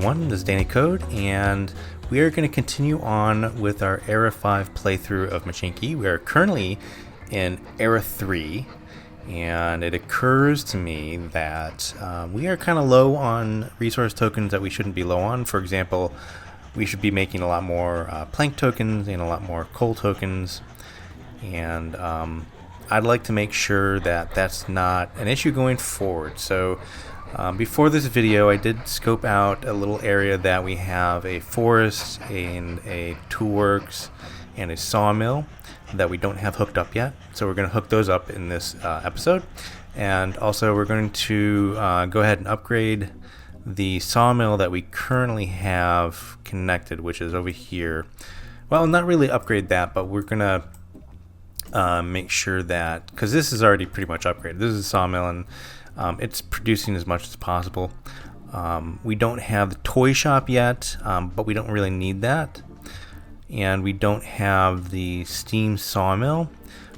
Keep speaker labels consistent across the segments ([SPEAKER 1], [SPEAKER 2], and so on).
[SPEAKER 1] everyone, this is Danny Code, and we are going to continue on with our ERA 5 playthrough of Mashinky. We are currently in ERA 3, and it occurs to me that we are kind of low on resource tokens that we shouldn't be low on. For example, we should be making a lot more plank tokens and a lot more coal tokens, and I'd like to make sure that that's not an issue going forward. So before this video, I did scope out a little area that we have a forest and a toolworks and a sawmill that we don't have hooked up yet. So we're going to hook those up in this episode. And also we're going to go ahead and upgrade the sawmill that we currently have connected, which is over here. Well, not really upgrade that, but we're going to make sure that, because this is already pretty much upgraded. This is a sawmill, and it's producing as much as possible. We don't have the toy shop yet, but we don't really need that. And we don't have the steam sawmill,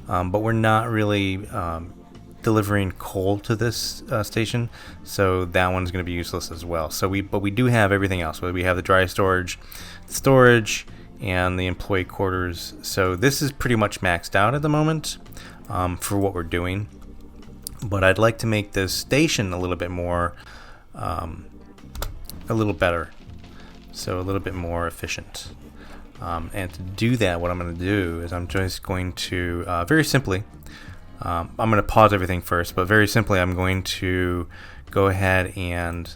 [SPEAKER 1] but we're not really delivering coal to this station, so that one's going to be useless as well. But we do have everything else. We have the dry storage, and the employee quarters. So this is pretty much maxed out at the moment for what we're doing. But I'd like to make this station a little bit more, a little better, so a little bit more efficient. And to do that, what I'm going to do is I'm just going to, very simply, I'm going to pause everything first, but very simply I'm going to go ahead and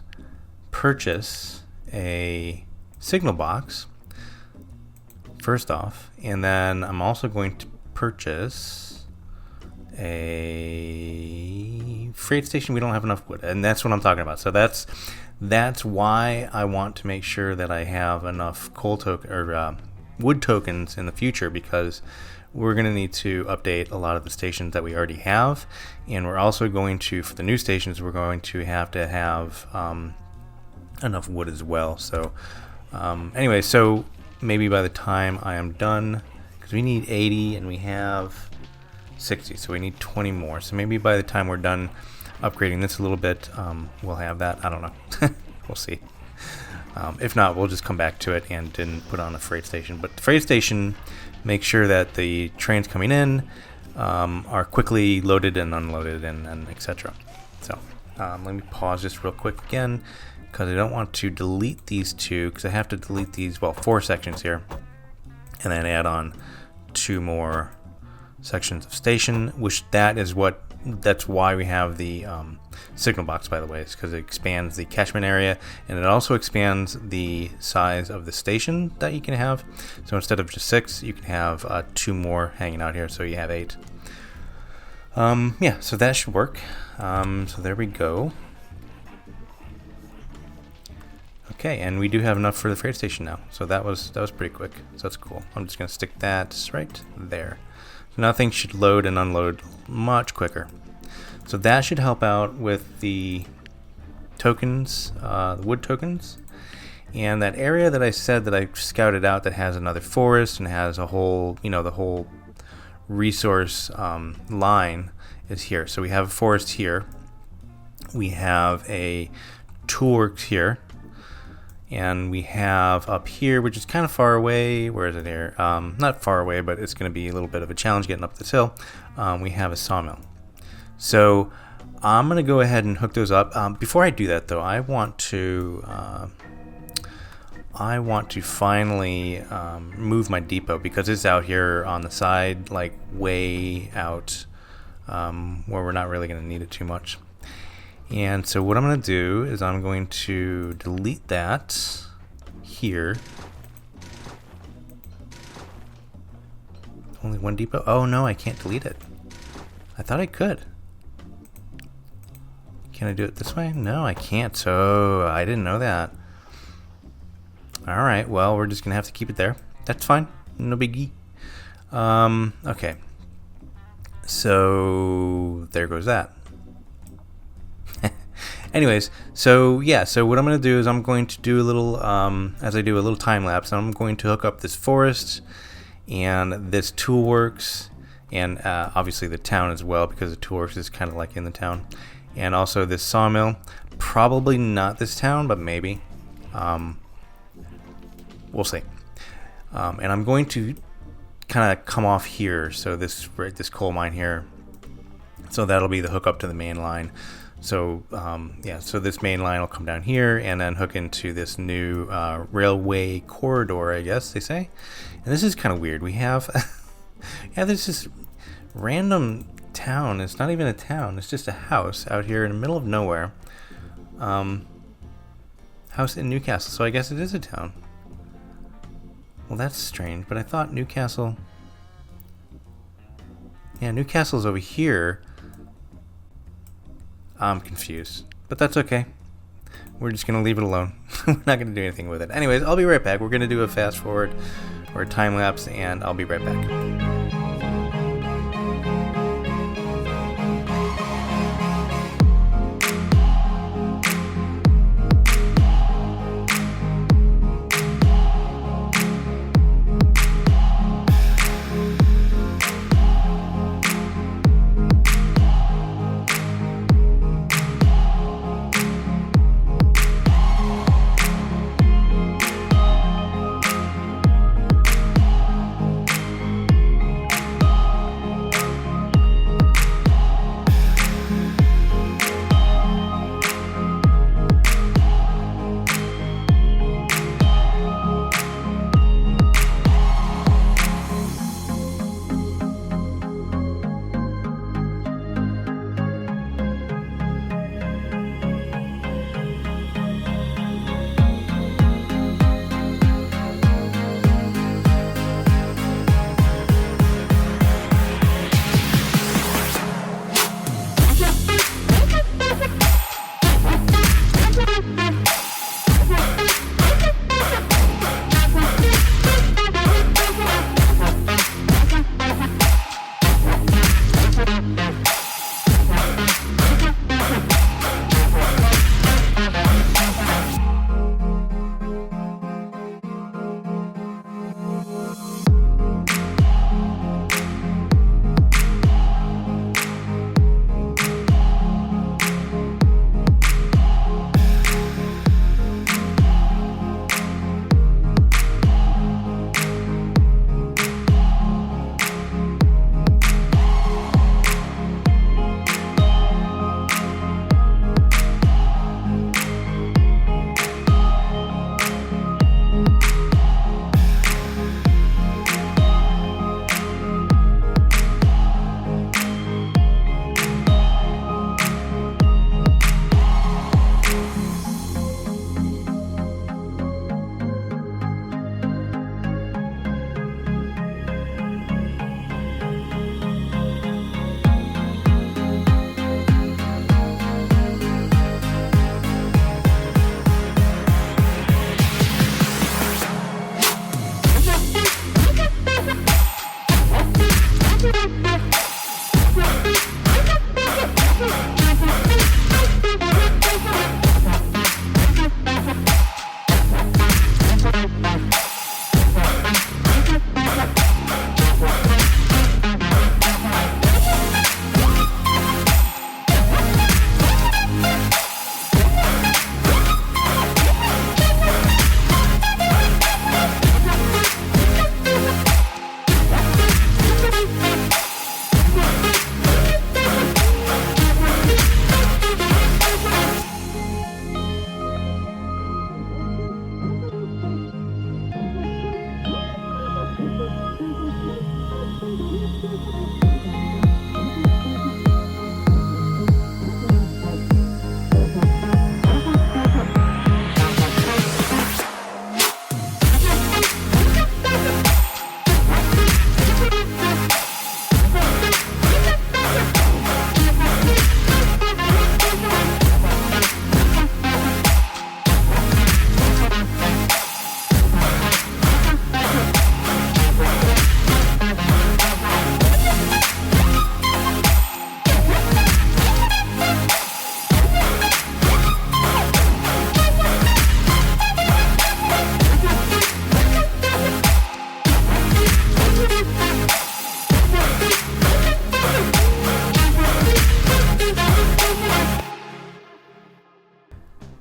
[SPEAKER 1] purchase a signal box, first off, and then I'm also going to purchase a freight station. We don't have enough wood, and that's what I'm talking about. So that's why I want to make sure that I have enough coal token or wood tokens in the future, because we're going to need to update a lot of the stations that we already have, and we're also going to, for the new stations, we're going to have enough wood as well. So anyway, so maybe by the time I am done, because we need 80 and we have 60, so we need 20 more. So maybe by the time we're done upgrading this a little bit, we'll have that. I don't know. We'll see. If not, we'll just come back to it and then put on a freight station. But the freight station makes sure that the trains coming in are quickly loaded and unloaded and etc. So let me pause just real quick again, because I don't want to delete these two, because I have to delete these, well, 4 sections here, and then add on 2 more sections of station, which that's why we have the signal box, by the way. It's because it expands the catchment area, and it also expands the size of the station that you can have. So instead of just 6, you can have 2 more hanging out here, so you have 8. Yeah, so that should work. So there we go. Okay, and we do have enough for the freight station now, so that was pretty quick. So that's cool. I'm just gonna stick that right there. So now things should load and unload much quicker. So that should help out with the tokens, the wood tokens, and that area that I said that I scouted out that has another forest and has a whole, the whole resource line is here. So we have a forest here, we have a toolworks here, and we have up here, which is kind of far away. Where is it here? Not far away, but it's going to be a little bit of a challenge getting up this hill. We have a sawmill. So I'm going to go ahead and hook those up. Before I do that, though, I want to finally move my depot, because it's out here on the side, like way out, where we're not really going to need it too much. And so what I'm going to do is I'm going to delete that here. Only 1 depot? Oh no, I can't delete it. I thought I could. Can I do it this way? No, I can't. So I didn't know that. Alright, well, we're just going to have to keep it there. That's fine. No biggie. Okay. So there goes that. Anyways, so yeah, so what I'm going to do is I'm going to do a little, as I do a little time lapse, I'm going to hook up this forest and this toolworks, and obviously the town as well, because the toolworks is kind of like in the town, and also this sawmill. Probably not this town, but maybe. We'll see. And I'm going to kind of come off here, so this coal mine here, so that'll be the hookup to the main line. So yeah, so this main line will come down here and then hook into this new railway corridor, I guess they say. And this is kind of weird. We have yeah, there's this random town. It's not even a town, it's just a house out here in the middle of nowhere. House in Newcastle, so I guess it is a town. Well, that's strange, but I thought Newcastle... Yeah, Newcastle's over here. I'm confused, but that's okay. We're just going to leave it alone. We're not going to do anything with it. Anyways, I'll be right back. We're going to do a fast forward or a time lapse, and I'll be right back.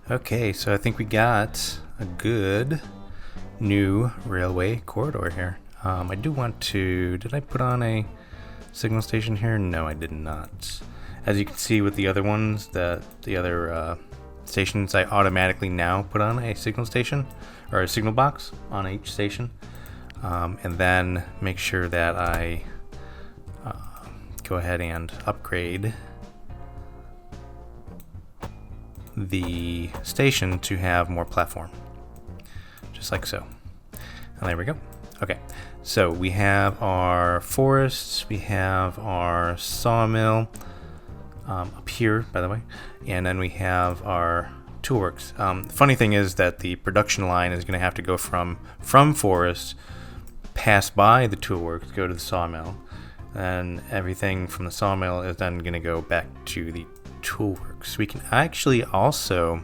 [SPEAKER 2] Okay, so I think we got
[SPEAKER 1] a good new railway corridor here. I do want to, did I put on a signal station here? No, I did not. As you can see with the other ones, the other stations, I automatically now put on a signal station or a signal box on each station, and then make sure that I go ahead and upgrade the station to have more platform, just like so. And there we go. Okay, so we have our forests, we have our sawmill up here, by the way, and then we have our toolworks. The funny thing is that the production line is going to have to go from forest, pass by the toolworks, go to the sawmill, and everything from the sawmill is then going to go back to the toolworks. We can actually also,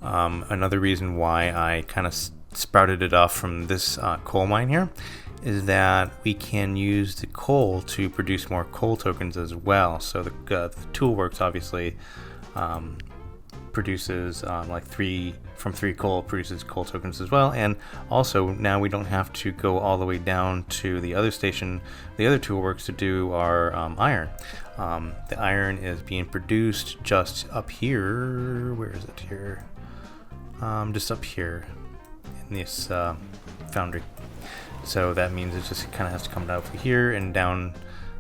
[SPEAKER 1] another reason why I kind of sprouted it off from this coal mine here is that we can use the coal to produce more coal tokens as well. So the toolworks obviously produces like 3 coal produces coal tokens as well, and also now we don't have to go all the way down to the other station, the other toolworks, to do our iron. The iron is being produced just up here. Where is it here? Just up here in this foundry. So that means it just kind of has to come down from here and down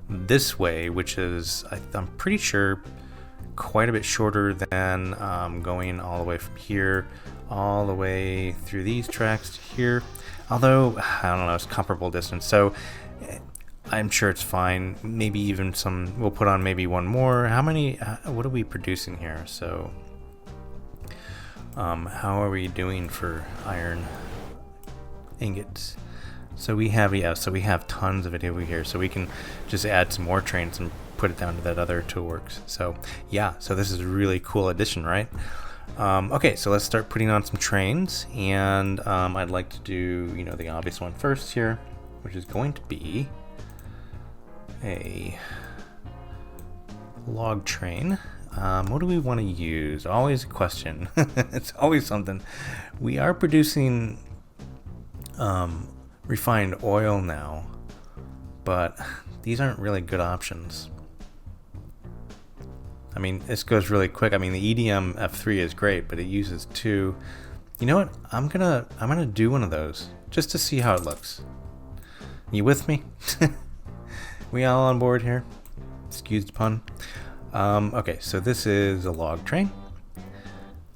[SPEAKER 1] this way, which is, I'm pretty sure, quite a bit shorter than going all the way from here all the way through these tracks to here. Although, I don't know, it's comparable distance. So I'm sure it's fine. Maybe even some, we'll put on maybe one more. How many, what are we producing here? So how are we doing for iron ingots? So we have, yeah, so we have tons of it over here. So we can just add some more trains and put it down to that other toolworks. So yeah, so this is a really cool addition, right? Okay, so let's start putting on some trains, and I'd like to do, you know, the obvious one first here, which is going to be a log train. What do we want to use? Always a question. It's always something. We are producing refined oil now, but these aren't really good options. I mean, this goes really quick. I mean, the EDM F3 is great, but it uses 2. You know what? I'm gonna do one of those just to see how it looks. You with me? We all on board here? Excuse the pun. Okay, so this is a log train.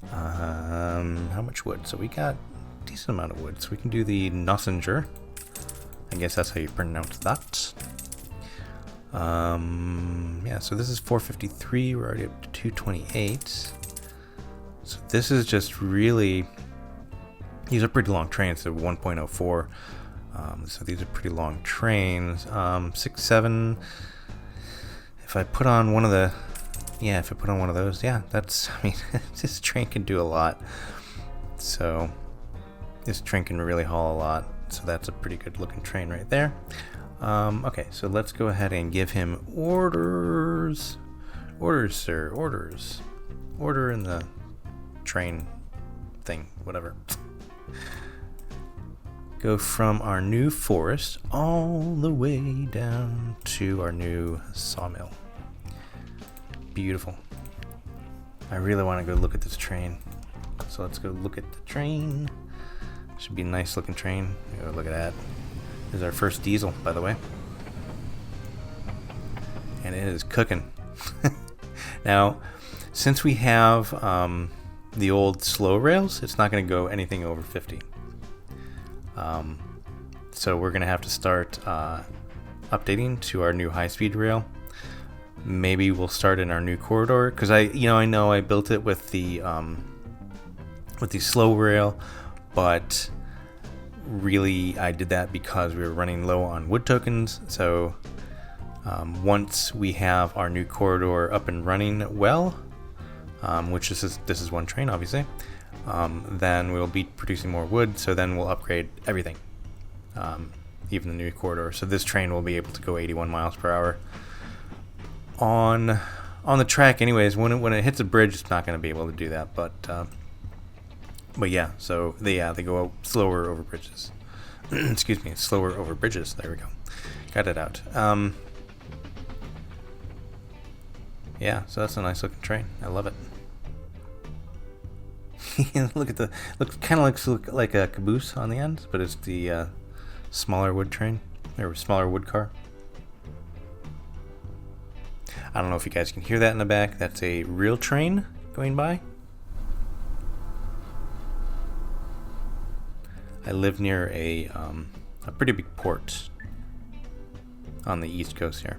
[SPEAKER 1] How much wood? So we got a decent amount of wood, so we can do the Nossinger. I guess that's how you pronounce that. Yeah, so this is 453. We're already up to 228. So this is just really, these are pretty long trains. So 1.04. So these are pretty long trains. 6, 7. If I put on one of the, yeah, if I put on one of those, yeah, that's, I mean, this train can do a lot. So this train can really haul a lot. So that's a pretty good looking train right there. Okay, so let's go ahead and give him orders. Orders, sir, orders. Order in the train thing, whatever. Go from our new forest all the way down to our new sawmill. Beautiful. I really want to go look at this train. So let's go look at the train. Should be a nice looking train. Go look at that. This is our first diesel, by the way. And it is cooking. Now, since we have the old slow rails, it's not going to go anything over 50. So we're going to have to start updating to our new high-speed rail. Maybe we'll start in our new corridor, because I know I built it with the slow rail, but really I did that because we were running low on wood tokens. So once we have our new corridor up and running well, which this is one train obviously, then we'll be producing more wood, so then we'll upgrade everything, even the new corridor. So this train will be able to go 81 miles per hour on the track. Anyways, when it hits a bridge, it's not going to be able to do that, but But yeah, so they go slower over bridges. Excuse me, slower over bridges. There we go. Got it out. Yeah, so that's a nice looking train. I love it. Look at kind of looks like a caboose on the end, but it's the smaller wood train or smaller wood car. I don't know if you guys can hear that in the back. That's a real train going by. I live near a pretty big port on the east coast here.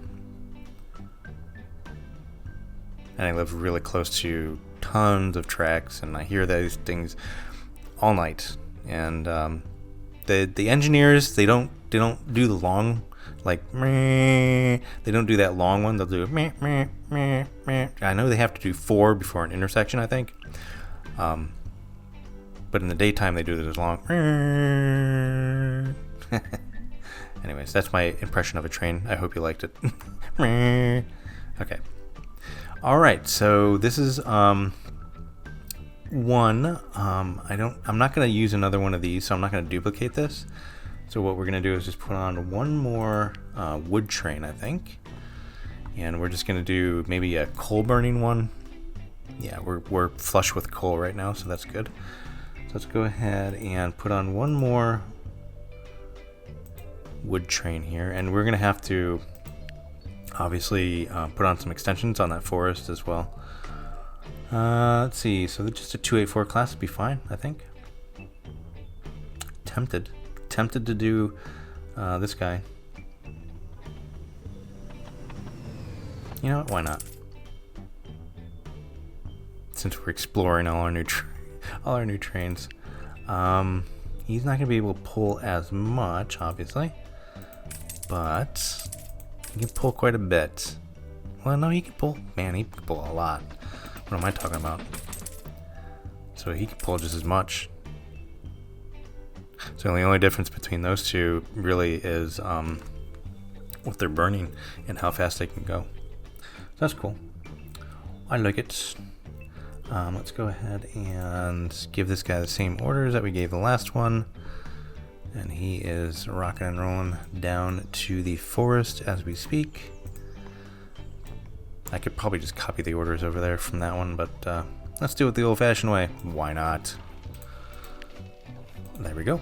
[SPEAKER 1] And I live really close to tons of tracks, and I hear those things all night. And the engineers, they don't do the long, like, meh. They don't do that long one. They'll do meh, meh, meh, meh. I know they have to do 4 before an intersection, I think. But in the daytime, they do it as long. Anyways, that's my impression of a train. I hope you liked it. Okay. All right. So this is one. I'm not going to use another one of these, so I'm not going to duplicate this. So what we're going to do is just put on one more wood train, I think, and we're just going to do maybe a coal burning one. Yeah, we're flush with coal right now, so that's good. So let's go ahead and put on one more wood train here, and we're going to have to obviously put on some extensions on that forest as well. Let's see, so just a 284 class would be fine, I think. Tempted to do this guy. You know what, why not? Since we're exploring all our new trains. He's not going to be able to pull as much, obviously, but he can pull quite a bit. Well, no, he can pull. Man, he can pull a lot. What am I talking about? So he can pull just as much. So the only difference between those two really is what they're burning and how fast they can go. So that's cool. I like it. Let's go ahead and give this guy the same orders that we gave the last one. And he is rocking and rolling down to the forest as we speak. I could probably just copy the orders over there from that one, but let's do it the old-fashioned way. Why not? There we go.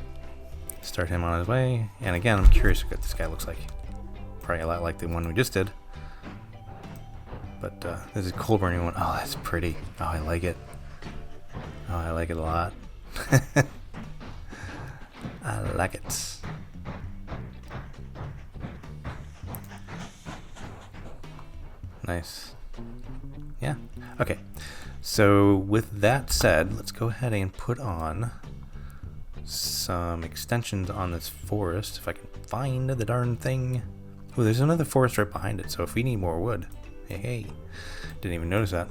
[SPEAKER 1] Start him on his way. And again, I'm curious what this guy looks like. Probably a lot like the one we just did. But this is a coal burning one. Oh, that's pretty. Oh, I like it. Oh, I like it a lot. I like it. Nice. Yeah. Okay. So with that said, let's go ahead and put on some extensions on this forest. If I can find the darn thing. Oh, there's another forest right behind it. So if we need more wood. Hey. Didn't even notice that.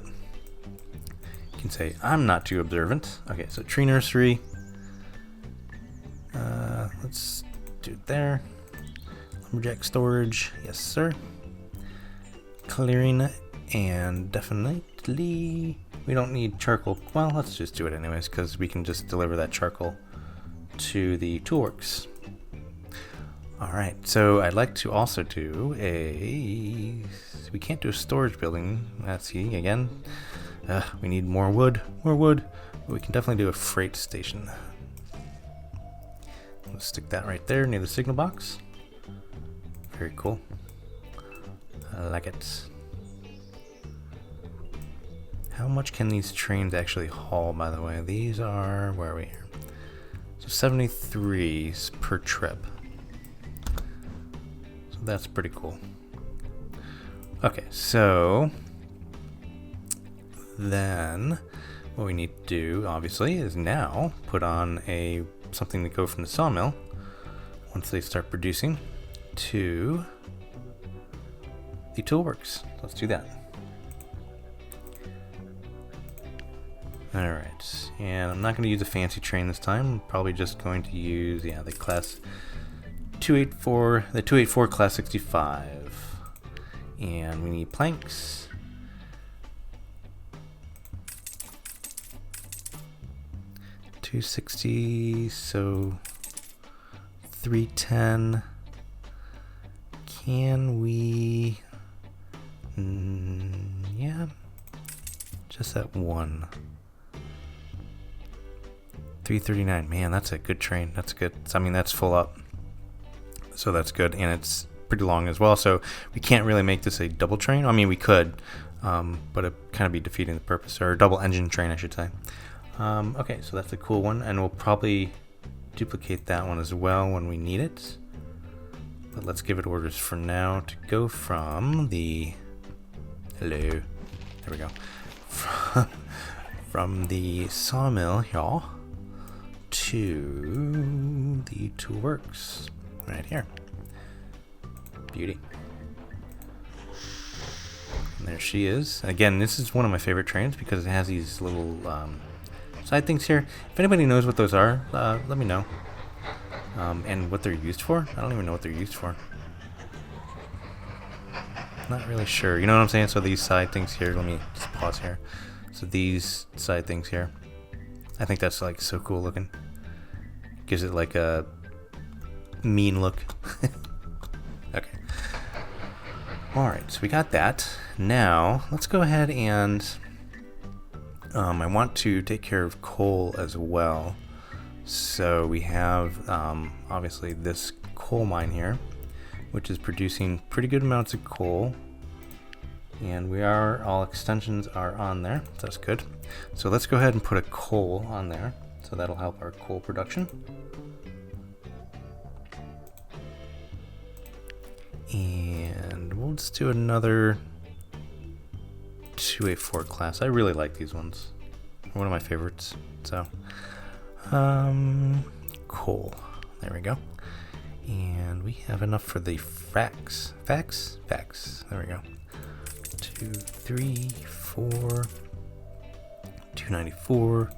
[SPEAKER 1] You can say, I'm not too observant. Okay, so tree nursery. Let's do it there. Lumberjack storage. Yes, sir. Clearing, and definitely we don't need charcoal. Well, let's just do it anyways, because we can just deliver that charcoal to the toolworks. Alright, so I'd like to also do we can't do a storage building. Let's see, again, we need more wood, but we can definitely do a freight station. Let's stick that right there near the signal box. Very cool. I like it. How much can these trains actually haul, by the way? These are, where are we here? So 73 per trip. So that's pretty cool. Okay, so then what we need to do, obviously, is now put on something to go from the sawmill once they start producing to the toolworks. Let's do that. Alright, and I'm not going to use a fancy train this time. I'm probably just going to use, the class 284, the 284 class 65. And we need planks. 260, so 310. Can we... yeah, just that one. 339, man, that's a good train. That's good. I mean, that's full up. So that's good, and it's pretty long as well. So we can't really make this a double train. I mean, we could, but it kind of be defeating the purpose, or a double engine train, I should say. Okay, so that's a cool one, and we'll probably duplicate that one as well when we need it. But let's give it orders for now to go from the... Hello. There we go. From the sawmill here to the toolworks right here. Beauty. And there she is. Again, this is one of my favorite trains because it has these little side things here. If anybody knows what those are, let me know. And what they're used for. I don't even know what they're used for. Not really sure. You know what I'm saying? So these side things here, let me just pause here. So these side things here, I think that's like so cool looking. Gives it like a mean look. Okay. Alright, so we got that. Now, let's go ahead and I want to take care of coal as well. So we have obviously this coal mine here, which is producing pretty good amounts of coal. And all extensions are on there, so that's good. So let's go ahead and put a coal on there. So that'll help our coal production. And we'll just do another 2A4 class. I really like these ones. One of my favorites. So, coal. There we go. And we have enough for the facts. There we go. 2, 3, 4, 294,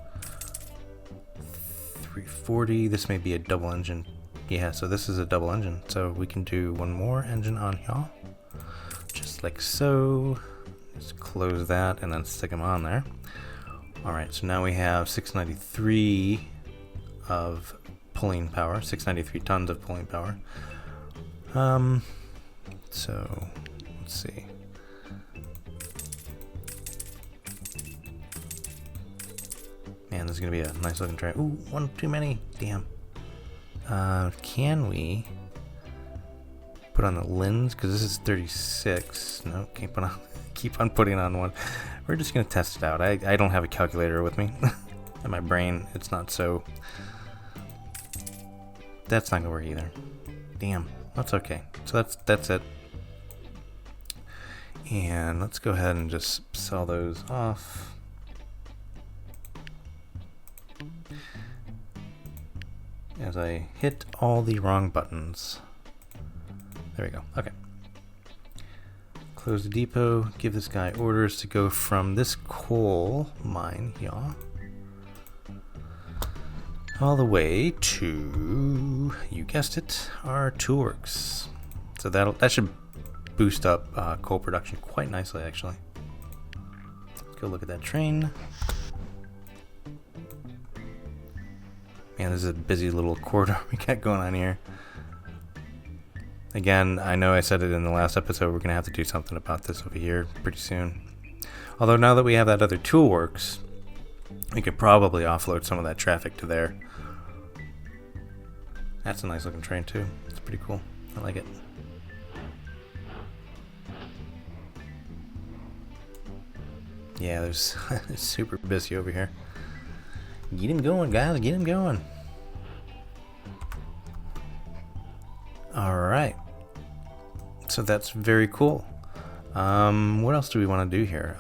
[SPEAKER 1] 340. This may be a double engine. Yeah, so this is a double engine. So we can do one more engine on here. Just like so. Just close that and then stick them on there. Alright, so now we have 693 of pulling power. 693 tons of pulling power. So, let's see. Man, this is going to be a nice looking train. Ooh, one too many. Damn. Can we put on the lens? Because this is 36. No, keep on putting on one. We're just going to test it out. I don't have a calculator with me. In my brain, it's not so... That's not going to work either. Damn. That's okay. So that's it. And let's go ahead and just sell those off. As I hit all the wrong buttons. There we go. Okay. Close the depot. Give this guy orders to go from this coal mine here all the way to, you guessed it, our toolworks. So that should boost up coal production quite nicely, actually. Let's go look at that train. Man, this is a busy little corridor we got going on here. Again, I know I said it in the last episode, we're going to have to do something about this over here pretty soon. Although now that we have that other toolworks, we could probably offload some of that traffic to there. That's a nice looking train too. It's pretty cool. I like it. Yeah, it's super busy over here. Get him going, guys. Get him going. Alright. So that's very cool. What else do we want to do here?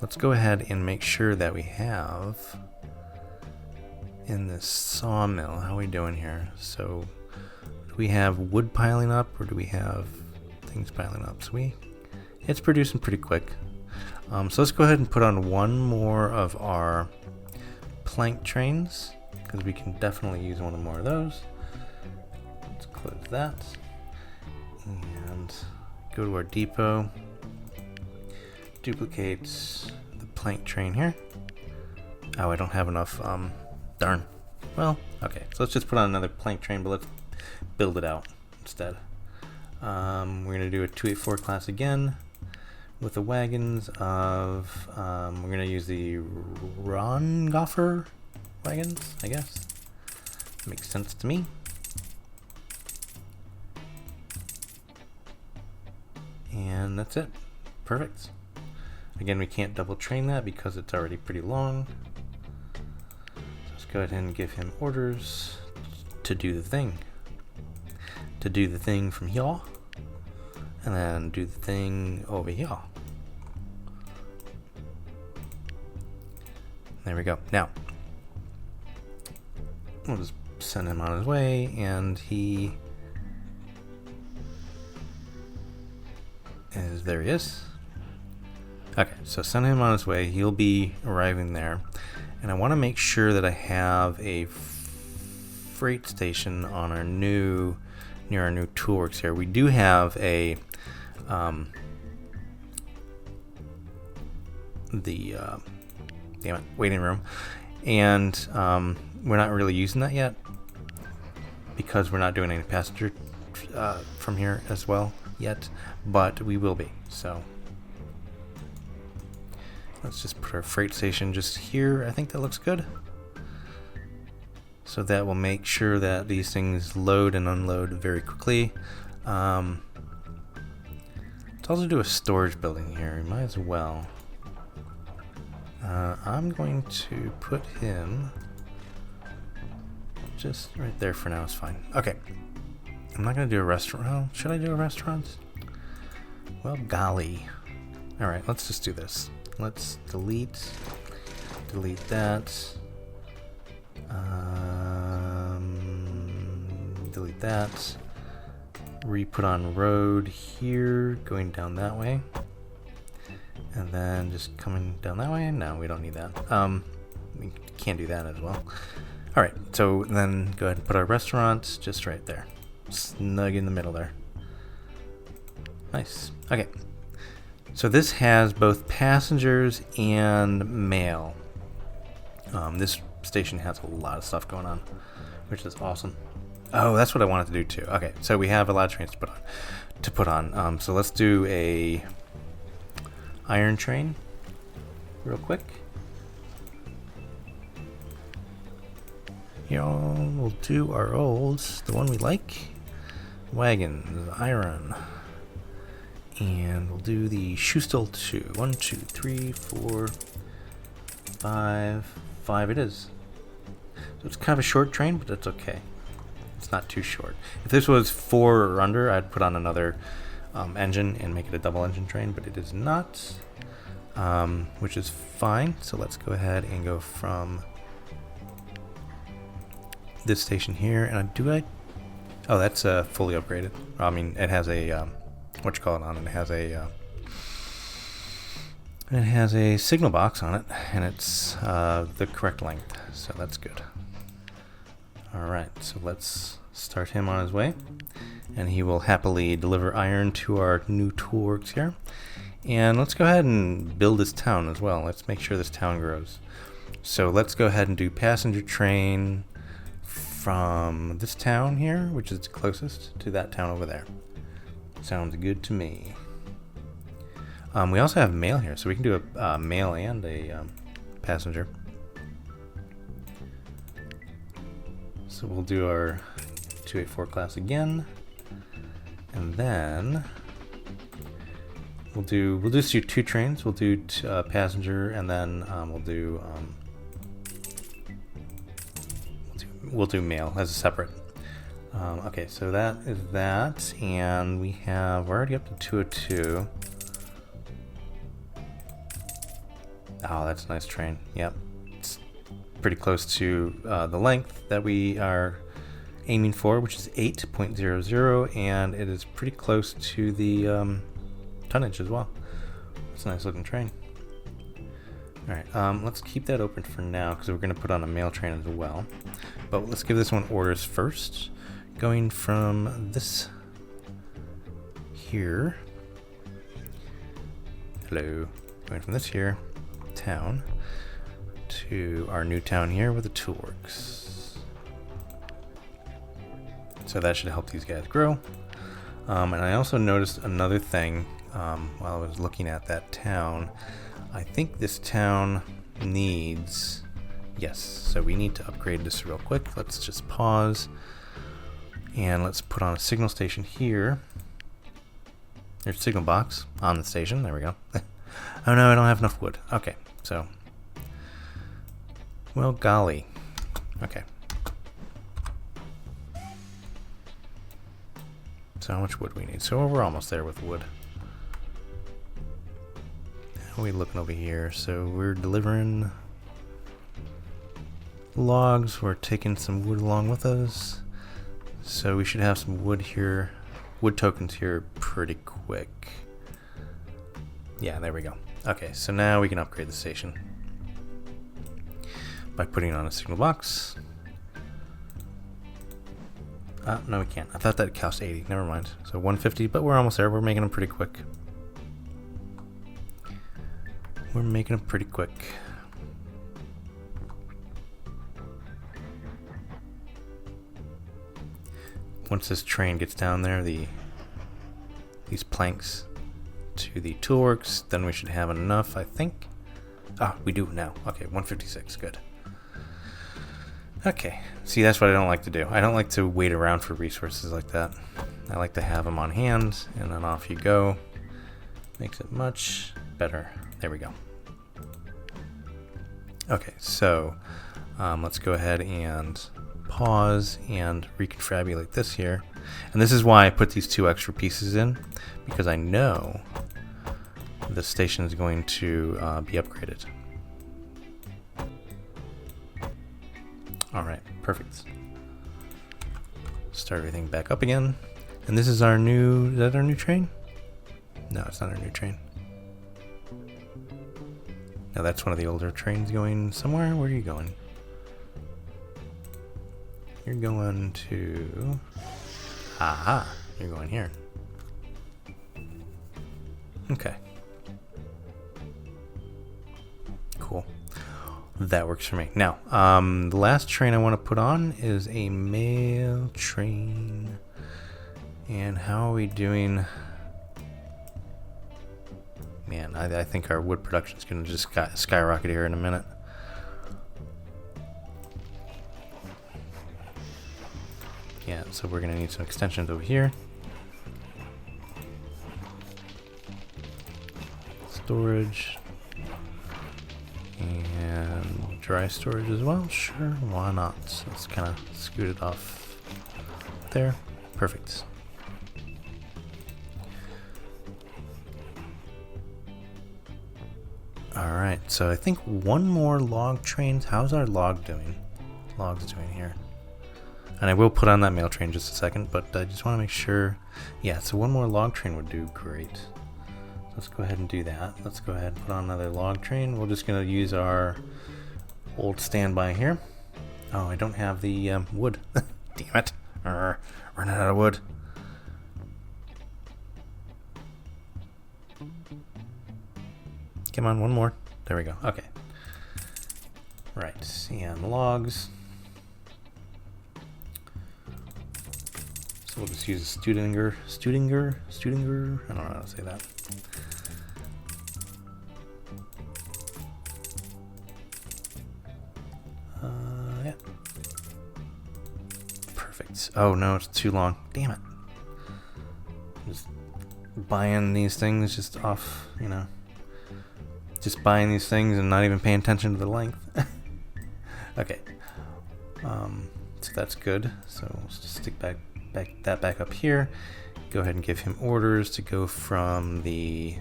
[SPEAKER 1] Let's go ahead and make sure that we have in this sawmill. How are we doing here? So do we have wood piling up or do we have things piling up? So it's producing pretty quick. So let's go ahead and put on one more of our plank trains because we can definitely use one more of those. Let's close that and go to our depot, duplicate the plank train here, Oh, I don't have enough. Darn. Well, okay. So let's just put on another plank train, but let's build it out instead. We're going to do a 284 class again with the wagons of, we're going to use the Rongoffer wagons, I guess. Makes sense to me. And that's it. Perfect. Again, we can't double train that because it's already pretty long. So let's go ahead and give him orders to do the thing. To do the thing from here. And then do the thing over here. There we go. Now, we'll just send him on his way, and there he is. Okay, so send him on his way. He'll be arriving there. And I want to make sure that I have a freight station on our near our new toolworks here. We do have a waiting room, and we're not really using that yet because we're not doing any passenger from here as well yet, but we will be. So let's just put our freight station just here. I think that looks good. So that will make sure that these things load and unload very quickly. Let's also do a storage building here. We might as well. I'm going to put him just right there for now. It's fine. Okay. I'm not going to do a restaurant. Well, should I do a restaurant? Well, golly. All right, let's just do this. Let's delete that. Delete that. Re-put on road here, going down that way. And then just coming down that way. No, we don't need that. We can't do that as well. All right, so then go ahead and put our restaurant just right there. Snug in the middle there. Nice. Okay. So this has both passengers and mail. This station has a lot of stuff going on, which is awesome. Oh, that's what I wanted to do too. Okay, so we have a lot of trains to put on. So let's do a iron train real quick. Here we'll do our the one we like, wagon, iron. And we'll do the Schustel 2. 1, 2, 3, 4, 5. 5 it is. So it's kind of a short train, but that's okay. It's not too short. If this was 4 or under, I'd put on another engine and make it a double engine train, but it is not, which is fine. So let's go ahead and go from this station here. And oh, that's fully upgraded. I mean, it has a on it. It has a signal box on it, and it's the correct length, so that's good. Alright, so let's start him on his way, and he will happily deliver iron to our new toolworks here. And let's go ahead and build this town as well. Let's make sure this town grows. So let's go ahead and do passenger train from this town here, which is the closest to that town over there. Sounds good to me. We also have mail here, so we can do a mail and a passenger. So we'll do our 284 class again, and then we'll do 2 trains. We'll do passenger, and then we'll do mail as a separate. Okay, so that is that, and we're already up to 202. Oh, that's a nice train. Yep, it's pretty close to the length that we are aiming for, which is 8.00, and it is pretty close to the tonnage as well. It's a nice looking train. Alright, let's keep that open for now because we're going to put on a mail train as well. But let's give this one orders first. Going from this here. Hello. Going from this here, town, to our new town here with the toolworks. So that should help these guys grow. And I also noticed another thing while I was looking at that town. I think this town needs, yes, so we need to upgrade this real quick. Let's just pause and let's put on a signal station here. There's a signal box on the station. There we go. Oh no, I don't have enough wood. Okay, so, well, golly. Okay. So how much wood we need? So we're almost there with wood. How are we looking over here? So we're delivering logs. We're taking some wood along with us. So we should have some wood here, wood tokens here pretty quick. Yeah, there we go. Okay, so now we can upgrade the station by putting on a signal box. No, we can't. I thought that cost 80. Never mind. So 150, but we're almost there. We're making them pretty quick. We're making them pretty quick. Once this train gets down there, these planks to the toolworks, then we should have enough, I think. Ah, we do now. Okay, 156. Good. Okay, see, that's what I don't like to do. I don't like to wait around for resources like that. I like to have them on hand, and then off you go. Makes it much better. There we go. Okay, so let's go ahead and pause and reconfabulate this here. And this is why I put these 2 extra pieces in, because I know the station is going to be upgraded. Alright, perfect. Start everything back up again. And this is our new, is that our new train? No, it's not our new train. No, that's one of the older trains going somewhere. Where are you going? You're going to, aha, you're going here. Okay. Cool. That works for me. Now, the last train I want to put on is a mail train. And how are we doing? Man, I think our wood production is going to just skyrocket here in a minute. Yeah, so we're going to need some extensions over here. Storage. And dry storage as well. Sure, why not? So let's kind of scoot it off there. Perfect. Alright, so I think one more log train. How's our log doing? Log's doing here. And I will put on that mail train just a second, but I just want to make sure. Yeah, so one more log train would do great. Let's go ahead and do that. Let's go ahead and put on another log train. We're just going to use our old standby here. Oh, I don't have the wood. Damn it. Running out of wood. Come on, one more. There we go. Okay. Right, and logs. So we'll just use a Studinger. I don't know how to say that. Yeah. Perfect. Oh no, it's too long. Damn it. Just buying these things just off, you know. Just buying these things and not even paying attention to the length. Okay. So that's good. So let's just stick that back up here. Go ahead and give him orders to go from the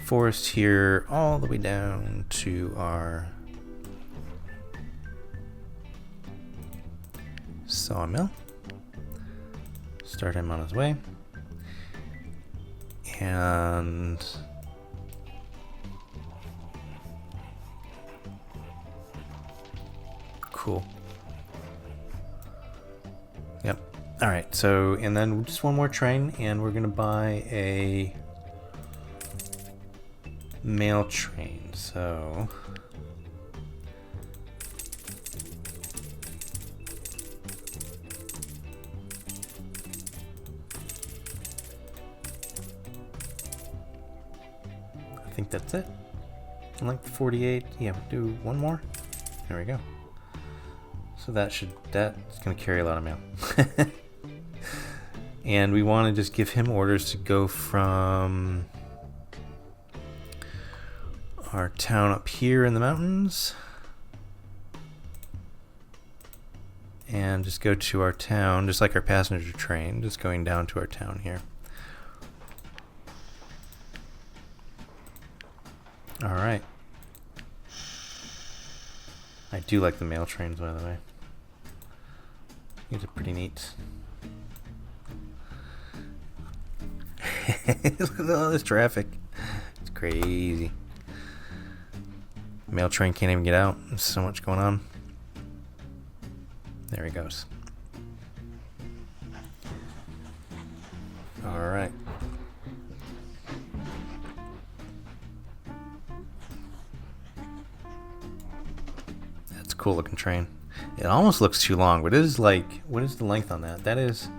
[SPEAKER 1] forest here all the way down to our sawmill. Start him on his way. And cool. Yep. All right. So, and then just one more train, and we're gonna buy a mail train. So think that's it. Length 48. Yeah, do one more. There we go. So that's going to carry a lot of mail. And we want to just give him orders to go from our town up here in the mountains and just go to our town, just like our passenger train, just going down to our town here. All right. I do like the mail trains, by the way. These are pretty neat. Look at all this traffic. It's crazy. Mail train can't even get out. There's so much going on. There he goes. All right. That's a cool looking train. It almost looks too long, but it is like, what is the length on that? That is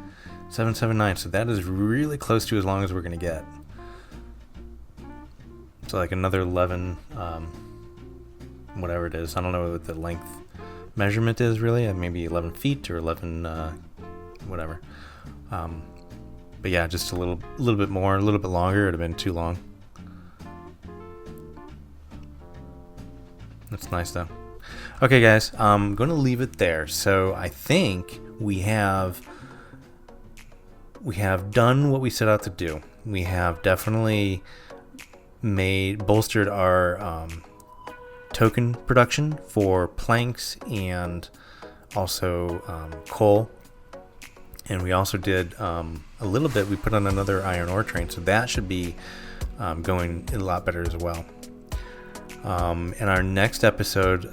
[SPEAKER 1] 779, so that is really close to as long as we're going to get. So like another 11, whatever it is. I don't know what the length measurement is really. Maybe 11 feet or 11, whatever. But yeah, just a little bit more, a little bit longer. It would have been too long. That's nice though. Okay, guys, I'm going to leave it there. So I think we have done what we set out to do. We have definitely bolstered our token production for planks and also coal. And we also did a little bit, we put on another iron ore train, so that should be going a lot better as well. In our next episode,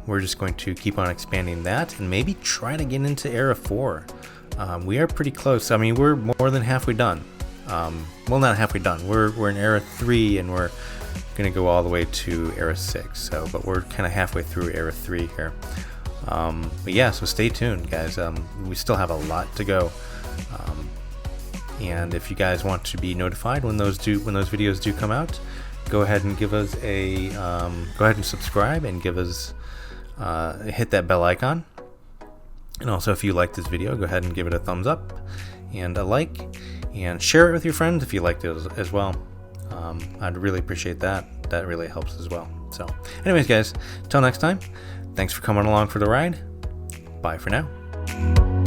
[SPEAKER 1] we're just going to keep on expanding that and maybe try to get into Era 4. We are pretty close. I mean, we're more than halfway done. Well, not halfway done. We're in Era 3 and we're going to go all the way to Era 6. So, but we're kind of halfway through Era 3 here. But yeah, so stay tuned, guys. We still have a lot to go. And if you guys want to be notified when those videos do come out, go ahead and give us a go ahead and subscribe and give us hit that bell icon. And also, if you like this video, go ahead and give it a thumbs up and a like, and share it with your friends if you liked it as well. I'd really appreciate that. That really helps as well. So anyways, guys, until next time, thanks for coming along for the ride. Bye for now.